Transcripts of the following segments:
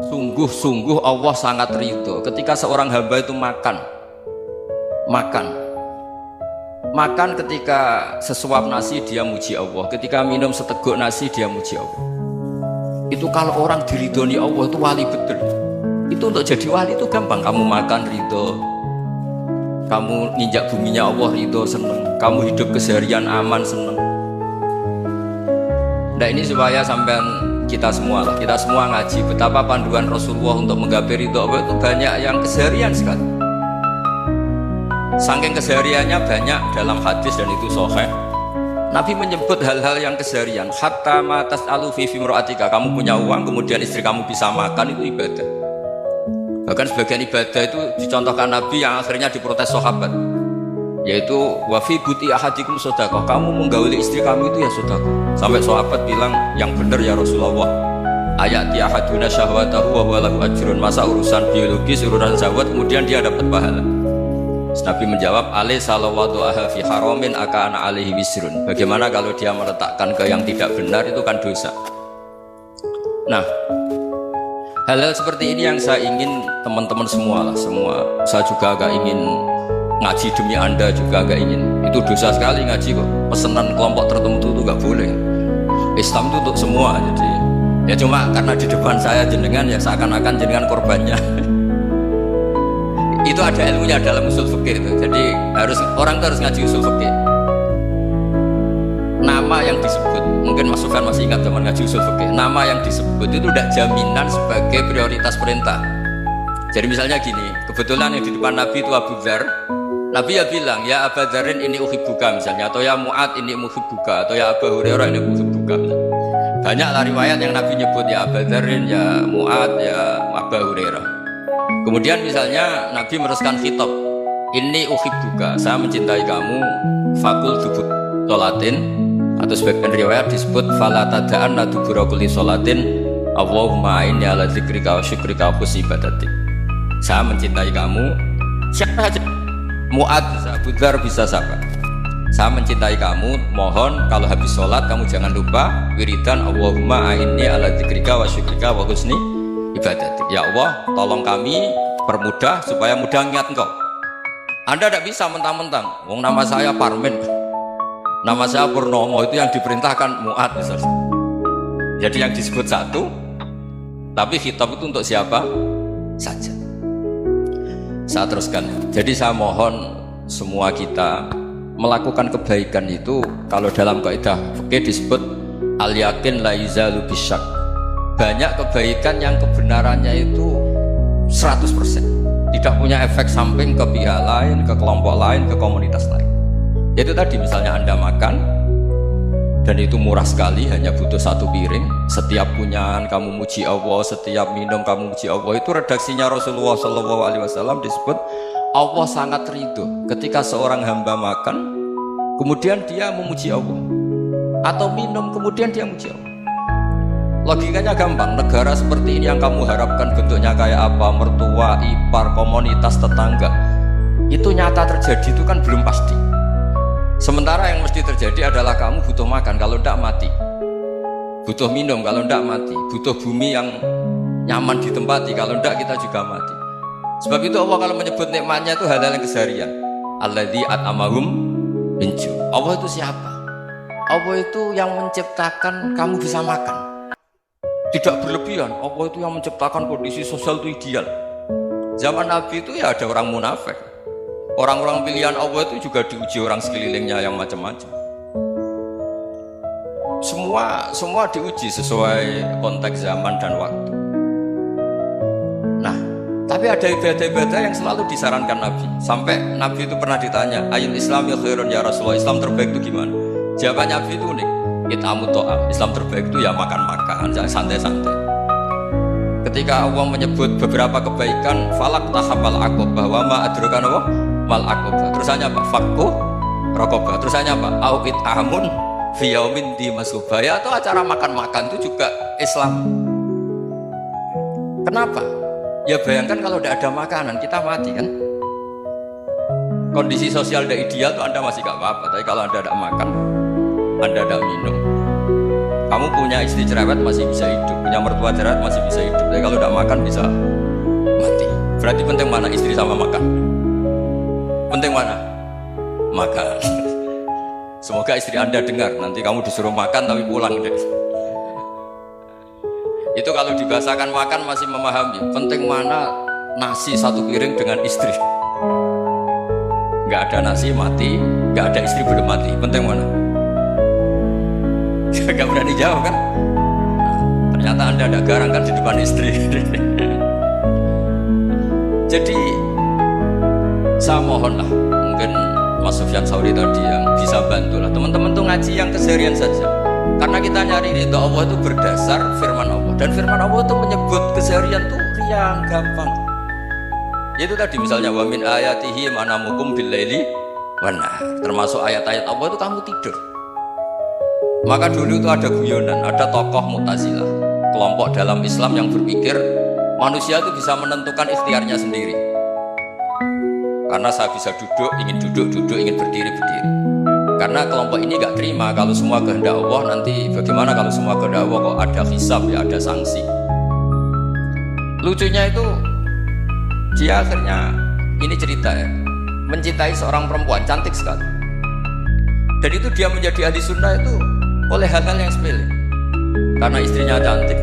Sungguh-sungguh Allah sangat ridho ketika seorang hamba itu makan ketika sesuap nasi dia muji Allah, ketika minum seteguk nasi dia muji Allah. Itu kalau orang diridhoni Allah itu wali betul. Itu untuk jadi wali itu gampang. Kamu makan ridho, kamu nginjak buminya Allah ridho seneng, kamu hidup keseharian aman seneng. Nah ini supaya sampean kita semua ngaji betapa panduan Rasulullah untuk menggapai ridho Allah itu banyak yang keseharian sekali. Saking kesehariannya banyak dalam hadis dan itu sahih. Nabi menyebut hal-hal yang keseharian. Hatta ma tas'alu fi imra'atika, kamu punya uang kemudian istri kamu bisa makan, itu ibadah. Bahkan sebagian ibadah itu dicontohkan Nabi yang akhirnya diprotes sahabat, yaitu wa fi buti ahadikum sedekah, kamu menggauli istri kamu itu ya sedekah. Sampai sahabat bilang, yang benar ya Rasulullah, ayati ahaduna syahwatahu wa huwa lahu ajrun, masa urusan biologis, urusan syahwat kemudian dia dapat pahala. Nabi menjawab, alai salawatu aha fi haramin akana alaihi wisrun. Bagaimana kalau dia meletakkan ke yang tidak benar, itu kan dosa. Nah, hal-hal seperti ini yang saya ingin teman-teman semua lah, saya juga agak ingin ngaji demi Anda juga agak ingin. Itu dosa sekali ngaji kok, pesanan kelompok tertentu itu gak boleh. Islam itu untuk semua, jadi ya cuma karena di depan saya jenengan ya seakan-akan jenengan korbannya. Itu ada ilmunya dalam usul fikih itu. Jadi orang harus ngaji usul fikih. Nama yang disebut, mungkin Mas Sufyan masih ingat zaman ngaji usul fikih. Nama yang disebut itu tidak jaminan sebagai prioritas perintah. Jadi misalnya gini, kebetulan yang di depan Nabi itu Abu Dzar. Nabi ya bilang, ya Abu Dzarin ini uhibbuka misalnya, atau ya Mu'ad ini uhibbuka, atau ya Abu Hurairah ini uhibbuka. Banyaklah riwayat yang Nabi nyebut ya Abu Dzarin, ya Mu'ad, ya Abu Hurairah. Kemudian misalnya Nabi meneruskan khitab, ini uhibbuka, saya mencintai kamu, fakul dubur sholatin, atau sebagian riwayat disebut fala tada'anna dubura kulli sholatin Allahumma inni ala dzikrika wa syukrika wa husni ibadatik. Saya mencintai kamu, siapa saja, Mu'ad bisa, Abu Dzar bisa, siapa. Saya mencintai kamu, mohon kalau habis sholat kamu jangan lupa wiridan Allahumma inni ala dzikrika wa syukrika wa husni ibadatik. Ya Allah, tolong kami permudah supaya mudah ingat Engkau. Anda tidak bisa mentang-mentang, wong nama saya Parmen, nama saya Purnomo, itu yang diperintahkan Mu'ad misalnya. Jadi yang disebut satu, tapi khitab itu untuk siapa saja. Saya teruskan. Jadi saya mohon semua kita melakukan kebaikan itu, kalau dalam kaidah fikih disebut al yakin la yuzalu bisyak. Banyak kebaikan yang kebenarannya itu 100%, tidak punya efek samping ke pihak lain, ke kelompok lain, ke komunitas lain. Yaitu tadi misalnya Anda makan dan itu murah sekali, hanya butuh satu piring, setiap punyaan kamu muji Allah, setiap minum kamu muji Allah. Itu redaksinya Rasulullah SAW disebut Allah sangat ridho ketika seorang hamba makan kemudian dia memuji Allah, atau minum kemudian dia memuji Allah. Logikanya gampang, negara seperti ini yang kamu harapkan bentuknya kayak apa, mertua, ipar, komunitas, tetangga, itu nyata terjadi itu kan belum pasti. Sementara yang mesti terjadi adalah kamu butuh makan, kalau tidak mati, butuh minum, kalau tidak mati, butuh bumi yang nyaman ditempati, kalau tidak kita juga mati. Sebab itu Allah kalau menyebut nikmatnya itu hal-hal yang keseharian. Alladzi at'amahum min ju'. Allah itu siapa? Allah itu yang menciptakan kamu bisa makan, tidak berlebihan. Allah itu yang menciptakan kondisi sosial itu ideal. Zaman Nabi itu ya ada orang munafik, orang-orang pilihan Allah itu juga diuji orang sekelilingnya yang macam-macam. Semua diuji sesuai konteks zaman dan waktu. Nah, tapi ada ibadah-ibadah yang selalu disarankan Nabi. Sampai Nabi itu pernah ditanya, ayul Islam ya khairun ya Rasulullah, Islam terbaik itu gimana? Jawaban Nabi itu unik, it'amut ta'am, Islam terbaik itu ya makan-makan, jangan santai-santai. Ketika Allah menyebut beberapa kebaikan, falak tahamal aqobah, wa ma adrokan Allah mal aqobah. Terusannya apa? Fakku rokobah. Terusannya apa? Au it'amun fi yaumin di masubaya. Atau acara makan-makan itu juga Islam. Kenapa? Ya bayangkan kalau tidak ada makanan kita mati kan. Kondisi sosial tidak ideal tuh Anda masih gak apa-apa, tapi kalau Anda tidak makan, Anda tidak minum, Kamu punya istri cerewet masih bisa hidup, punya mertua cerewet masih bisa hidup. Tapi kalau tidak makan bisa mati. Berarti penting mana istri sama makan? Penting mana? Makan. Semoga istri Anda dengar, nanti kamu disuruh makan tapi pulang deh. Itu kalau dibahasakan makan masih memahami. Penting mana nasi satu piring dengan istri. Nggak ada nasi mati, nggak ada istri belum mati. Penting mana? Gak berani jawab kan? Ternyata Anda ada garang kan di depan istri. Jadi saya mohonlah, mungkin Mas Sufyan Sauri tadi yang bisa bantulah teman-teman tuh ngaji yang keseharian saja. Karena kita nyari ridho Allah itu berdasar firman Allah, dan firman Allah itu menyebut keseharian tuh yang gampang. Itu tadi misalnya wa min ayatihi manamukum billaili wan nahar. Termasuk ayat-ayat Allah itu kamu tidur. Maka dulu itu ada guyonan, ada tokoh Mu'tazilah, kelompok dalam Islam yang berpikir manusia itu bisa menentukan ikhtiarnya sendiri. Karena saya bisa duduk, ingin duduk, ingin berdiri. Karena kelompok ini gak terima kalau semua kehendak Allah, nanti bagaimana kalau semua kehendak Allah kok ada hisab ya, ada sanksi. Lucunya itu dia akhirnya, ini cerita ya, mencintai seorang perempuan cantik sekali. Dan itu dia menjadi ahli sunnah itu oleh hal-hal yang sepele. Karena istrinya cantik,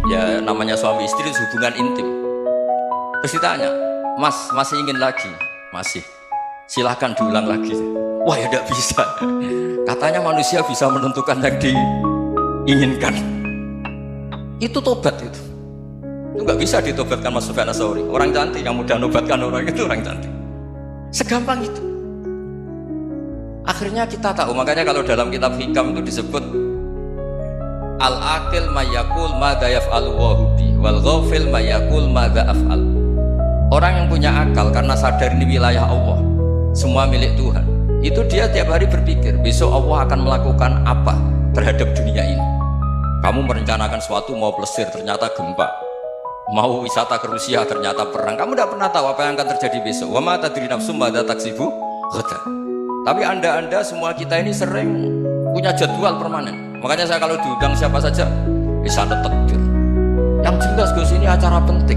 ya namanya suami istri itu hubungan intim. Terus ditanya, Mas, masih ingin lagi? Masih. Silahkan diulang lagi. Wah ya tidak bisa. Katanya manusia bisa menentukan yang diinginkan. Itu tobat itu. Itu nggak bisa ditobatkan Mas Sufyan Ats-Tsauri. Orang cantik yang mudah nobatkan orang itu orang cantik. Segampang itu. Akhirnya kita tahu, makanya kalau dalam kitab Hikam itu disebut al-aqil mayyakul madza yaf'alu wa hubi wal ghafil mayyakul madza af'al. Orang yang punya akal karena sadar ini wilayah Allah, semua milik Tuhan, itu dia tiap hari berpikir besok Allah akan melakukan apa terhadap dunia ini. Kamu merencanakan sesuatu, mau plesir ternyata gempa, mau wisata ke Rusia ternyata perang. Kamu tidak pernah tahu apa yang akan terjadi besok. Wa ma tadri nafsum madza taksibu ghadan. Tapi anda semua kita ini sering punya jadwal permanen. Makanya saya kalau diundang siapa saja bisa netek. Yang jelas Gus ini acara penting.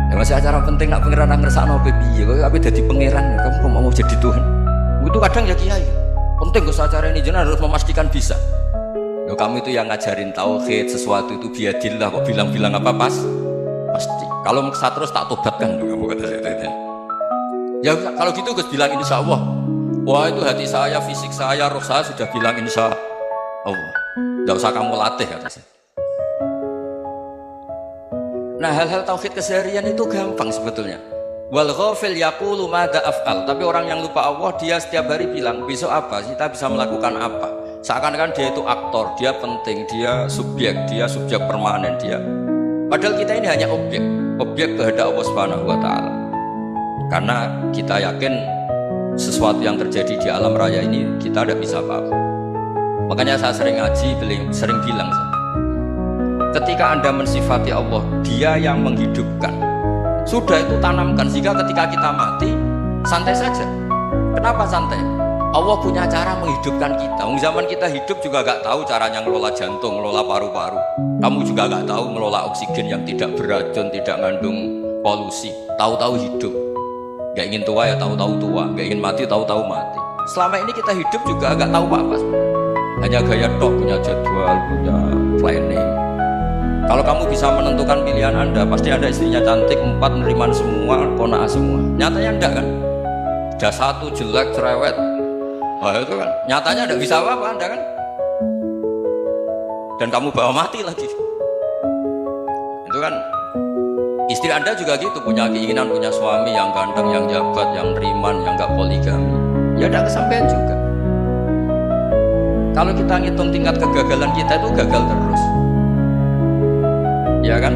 Ya masih acara penting, nak pangeran ngersakno piye kok ape dadi pangeran, kamu kok mau jadi Tuhan. Itu kadang ya kiai. Penting Gus acara ini jenengan harus memastikan bisa. Ya kamu itu yang ngajarin tauhid, sesuatu itu biadillah kok bilang-bilang apa pasti. Kalau saya terus tak tobatkan kamu kata saya. Ya kalau gitu Gus bilang insyaallah. Wah itu hati saya, fisik saya, roh saya sudah bilang insya Allah. Tidak usah kamu latih kata saya. Nah hal-hal tauhid keseharian itu gampang sebetulnya. Wal ghafil yaqulu madza af'al. Tapi orang yang lupa Allah dia setiap hari bilang besok apa, kita bisa melakukan apa. Seakan-akan dia itu aktor, dia penting, dia subjek permanen dia. Padahal kita ini hanya objek kehendak Allah Subhanahu wa taala. Karena kita yakin sesuatu yang terjadi di alam raya ini kita tidak bisa apa-apa. Makanya saya sering ngaji, sering bilang ketika Anda mensifati Allah, dia yang menghidupkan, sudah itu tanamkan sehingga ketika kita mati santai saja. Kenapa santai? Allah punya cara menghidupkan kita. Zaman kita hidup juga gak tahu caranya ngelola jantung, ngelola paru-paru. Kamu juga gak tahu ngelola oksigen yang tidak beracun, tidak mengandung polusi. Tahu-tahu hidup. Gak ingin tua ya tahu-tahu tua, gak ingin mati tahu-tahu mati. Selama ini kita hidup juga gak tahu apa-apa. Hanya gaya tok, punya jadwal, punya planning. Kalau kamu bisa menentukan pilihan Anda, pasti ada istrinya cantik, 4 neriman semua, kona'ah semua. Nyatanya enggak kan? Ada satu jelek, cerewet. Wah itu kan, nyatanya enggak bisa apa-apa Anda kan? Dan kamu bawa mati lagi. Itu kan. Istri Anda juga gitu, punya keinginan punya suami yang ganteng, yang jabat, yang riman, yang gak poligami. Ya ada kesampaian juga. Kalau kita ngitung tingkat kegagalan kita itu gagal terus. Ya kan?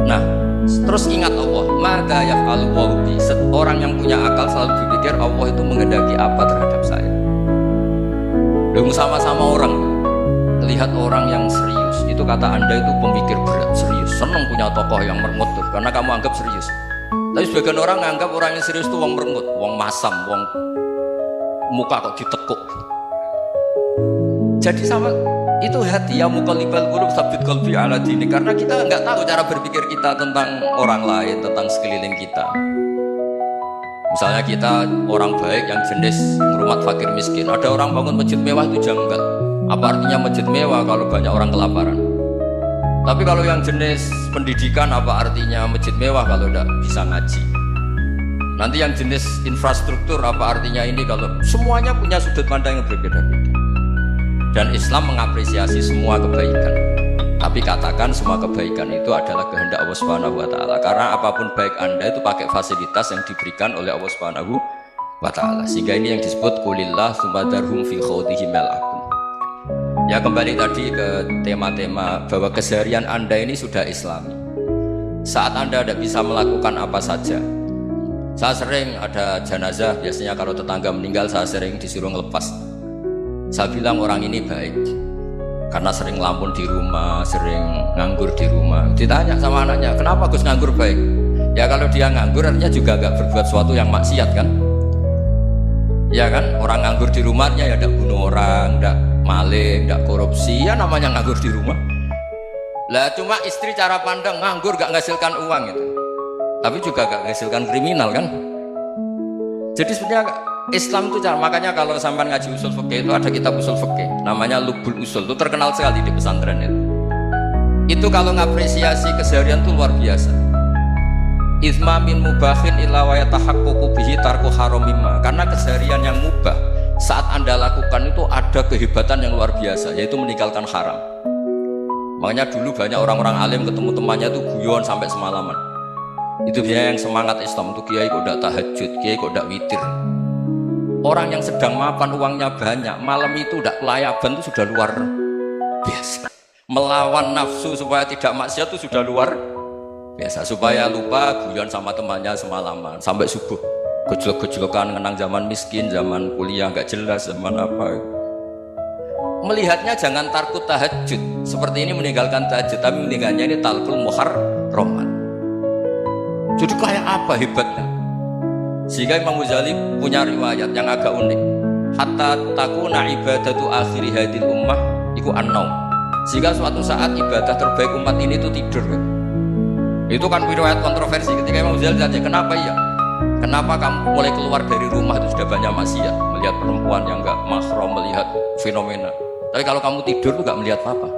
Nah, terus ingat Allah. Maka yaf'alu wa bi. Orang yang punya akal selalu berpikir Allah itu menghendaki apa terhadap saya. Dengan sama-sama orang lihat orang yang serius, itu kata Anda itu pemikir berat, serius, senang punya tokoh yang merengut tuh, karena kamu anggap serius. Tapi sebagian orang anggap orang yang serius itu wong merengut, wong masam, wong muka kok ditekuk. Jadi sama Itu hati, ya muqallibal qulub tsabbit qalbi ala dinik. Karena kita nggak tahu cara berpikir kita tentang orang lain, tentang sekeliling kita. Misalnya kita orang baik yang jenis ngurmat fakir miskin, ada orang bangun masjid mewah itu janggal. Apa artinya masjid mewah kalau banyak orang kelaparan? Tapi kalau yang jenis pendidikan, apa artinya masjid mewah kalau tidak bisa ngaji? Nanti yang jenis infrastruktur, apa artinya ini kalau semuanya punya sudut pandang yang berbeda-beda. Dan Islam mengapresiasi semua kebaikan. Tapi katakan semua kebaikan itu adalah kehendak Allah Subhanahu wa taala. Karena apapun baik Anda itu pakai fasilitas yang diberikan oleh Allah Subhanahu wa taala. Sehingga ini yang disebut qulillah tsumma darhum fi khawdihim yal'abun. Ya, kembali tadi ke tema-tema bahwa keseharian Anda ini sudah Islami. Saat Anda tidak bisa melakukan apa saja. Saya sering ada jenazah, biasanya kalau tetangga meninggal saya sering disuruh ngelepas. Saya bilang orang ini baik karena sering lamun di rumah, sering nganggur di rumah. Ditanya sama anaknya, kenapa Gus nganggur baik? Ya kalau dia nganggur artinya juga gak berbuat sesuatu yang maksiat kan? Ya kan, orang nganggur di rumahnya ya tidak bunuh orang, tidak maling, tidak korupsi, ya namanya nganggur di rumah. Lah cuma istri cara pandang nganggur gak menghasilkan uang itu, tapi juga gak menghasilkan kriminal kan? Jadi sebenarnya Islam itu cara, makanya kalau sampai ngaji usul fikih itu ada kitab usul fikih namanya Lubul Usul, itu terkenal sekali di pesantren itu kalau ngapresiasi keseharian itu luar biasa. Izma min mubahin illa wa yatahaqqaqu bihi tarku haramimma, karena keseharian yang mubah saat Anda lakukan itu ada kehebatan yang luar biasa, yaitu meninggalkan haram. Makanya dulu banyak orang-orang alim ketemu temannya itu guyon sampai semalaman. Itu biasanya yang semangat Islam itu, kiai kok tidak tahajud, kiai kok tidak witir. Orang yang sedang mapan uangnya banyak, malam itu tidak kelayaban itu sudah luar biasa. Melawan nafsu supaya tidak maksiat itu sudah luar biasa. Supaya lupa guyon sama temannya semalaman sampai subuh, gejlok-gejlokan kenang zaman miskin, zaman kuliah nggak jelas, zaman apa. Melihatnya jangan tarkut tahajud seperti ini, meninggalkan tahajud, tapi meninggalnya ini talqul muharramat. Jadi kayak apa hebatnya? Sehingga Imam Ghazali punya riwayat yang agak unik. Hatta takuna ibadatu akhiri hadil ummah iku an-naum. Sehingga suatu saat ibadah terbaik umat ini itu tidur. Itu kan riwayat kontroversi. Ketika Imam Ghazali tanya, kenapa iya? Kenapa kamu mulai keluar dari rumah itu sudah banyak maksiat, melihat perempuan yang enggak mahram, melihat fenomena. Tapi kalau kamu tidur itu enggak melihat apa-apa.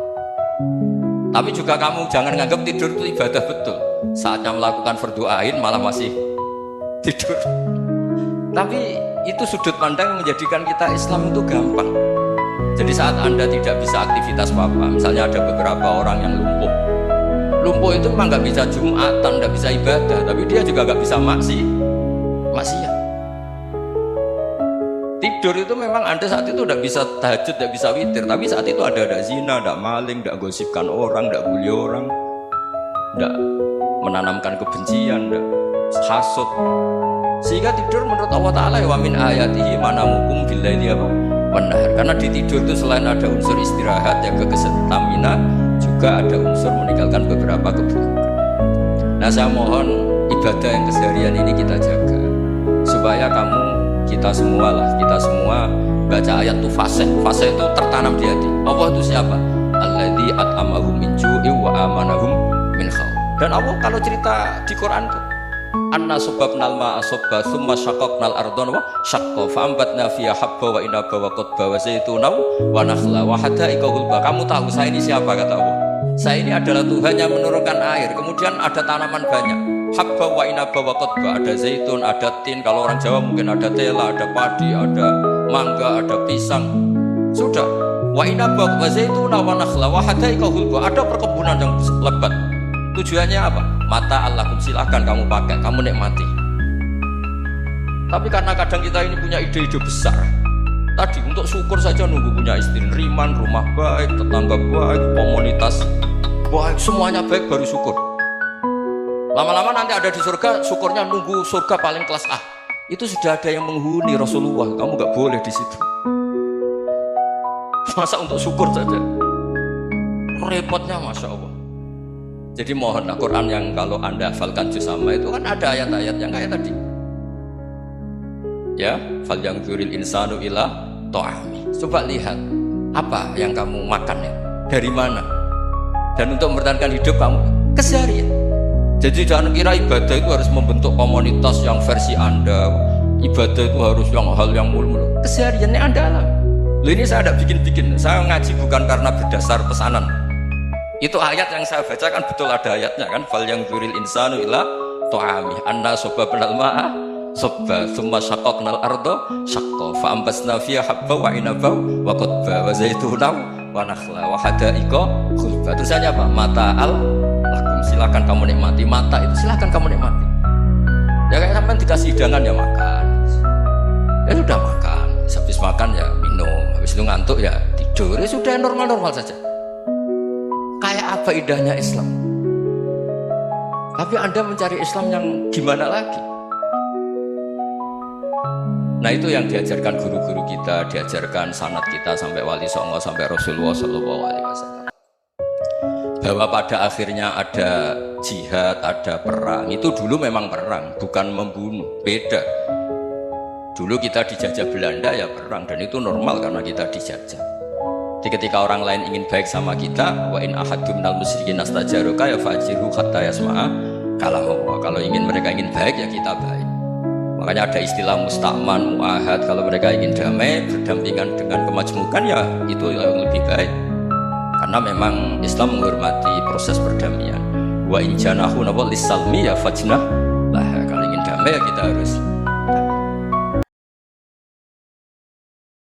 Tapi juga kamu jangan nganggap tidur itu ibadah betul. Saatnya melakukan fardu ain malah masih tidur. Tapi itu sudut pandang yang menjadikan kita Islam itu gampang. Jadi saat Anda tidak bisa aktivitas apa-apa, misalnya ada beberapa orang yang lumpuh itu memang nggak bisa Jumatan, nggak bisa ibadah, tapi dia juga nggak bisa maksiat. Tidur itu memang Anda saat itu tidak bisa tahajud, tidak bisa witir, tapi saat itu ada zina, tidak maling, tidak gosipkan orang, tidak bully orang, tidak menanamkan kebencian, tidak hasud. Sehingga tidur menurut Allah Ta'ala wa min ayatihi manamukum billaili wan-nahar. Karena di tidur itu selain ada unsur istirahat, jaga kestamina, juga ada unsur meninggalkan beberapa keburukan. Nah, saya mohon ibadah yang keseharian ini kita jaga supaya kita semua baca ayat itu fase itu tertanam di hati. Allah itu siapa? Alladzi at'amahum min ju'i wa amanahum min khauf. Dan Allah kalau cerita di Quran itu anna subabnal ma'a subba thumma syaqaqnal ardon wa syaqqa fa'ambatna fiha habba wa inaba wa qadba wa zaituna wa nakhla wa hada'iqa gulba. Kamu tahu saya ini siapa, kata Allah? Saya ini adalah Tuhan yang menurunkan air, kemudian ada tanaman banyak, habba wa inaba wa qadba, ada zaitun, ada tin, kalau orang Jawa mungkin ada tela, ada padi, ada mangga, ada pisang. Sudah, wa inaba wa zaituna wa nakhla wa hada'iqa gulba, ada perkebunan yang lebat. Tujuannya apa? Mata Allahkum, silahkan kamu pakai, kamu nikmati. Tapi karena kadang kita ini punya ide-ide besar. Tadi untuk syukur saja nunggu punya istri riman, rumah baik, tetangga baik, komunitas baik, semuanya baik baru syukur. Lama-lama nanti ada di surga, syukurnya nunggu surga paling kelas A. Itu sudah ada yang menghuni Rasulullah, kamu nggak boleh di situ. Masa untuk syukur saja? Repotnya, Masya Allah. Jadi mohon Al-Quran yang kalau Anda hafalkan juz amma itu kan ada ayat-ayat yang kayak tadi. Ya, fal yang dzuril insanu ila ta'ami. Coba lihat Apa yang kamu makan ya? Dari mana? Dan untuk mempertahankan hidup kamu keseharian. Jadi jangan kira ibadah itu harus membentuk komunitas yang versi Anda. Ibadah itu harus yang hal yang mulu-mulu. Kesehariannya Anda alami. Loh, ini saya tidak bikin-bikin. Saya ngaji bukan karena berdasar pesanan. Itu ayat yang saya baca kan betul ada ayatnya kan. Fal yang dzuril insanu ila ta'ami anna sababnal ma'a sabba thumma syaqaqnal arda syaqqa fa ambasna fiha habba wa inaba wa qadba wa zaituna wa nakhla wa hadaiqa khulba. Tulisannya apa? Mata'al lakum, silakan kamu nikmati. Mata itu silakan kamu nikmati. Ya kayak sampean dikasih hidangan ya makan. Ya sudah makan. Habis makan ya minum. Habis itu ngantuk ya tidur. Ya sudah normal-normal saja. Kayak apa indahnya Islam. Tapi Anda mencari Islam yang gimana lagi? Nah itu yang diajarkan guru-guru kita, diajarkan sanad kita sampai Wali Songo, sampai Rasulullah SAW. Bahwa pada akhirnya ada jihad, ada perang. Itu dulu memang perang, bukan membunuh. Beda. Dulu kita dijajah Belanda ya perang, dan itu normal karena kita dijajah. Jadi ketika orang lain ingin baik sama kita, wa in ahadum minal musyrikin astajaruka ya fajiru hatta yasma'a kalam Allah. Kalau mereka ingin baik ya kita baik. Makanya ada istilah musta'man, mu'ahad. Kalau mereka ingin damai, berdampingan dengan kemajmukan ya itu yang lebih baik. Karena memang Islam menghormati proses perdamaian. Wa in janahu lis-salmi ya fajnah lah. Kalau ingin damai ya kita harus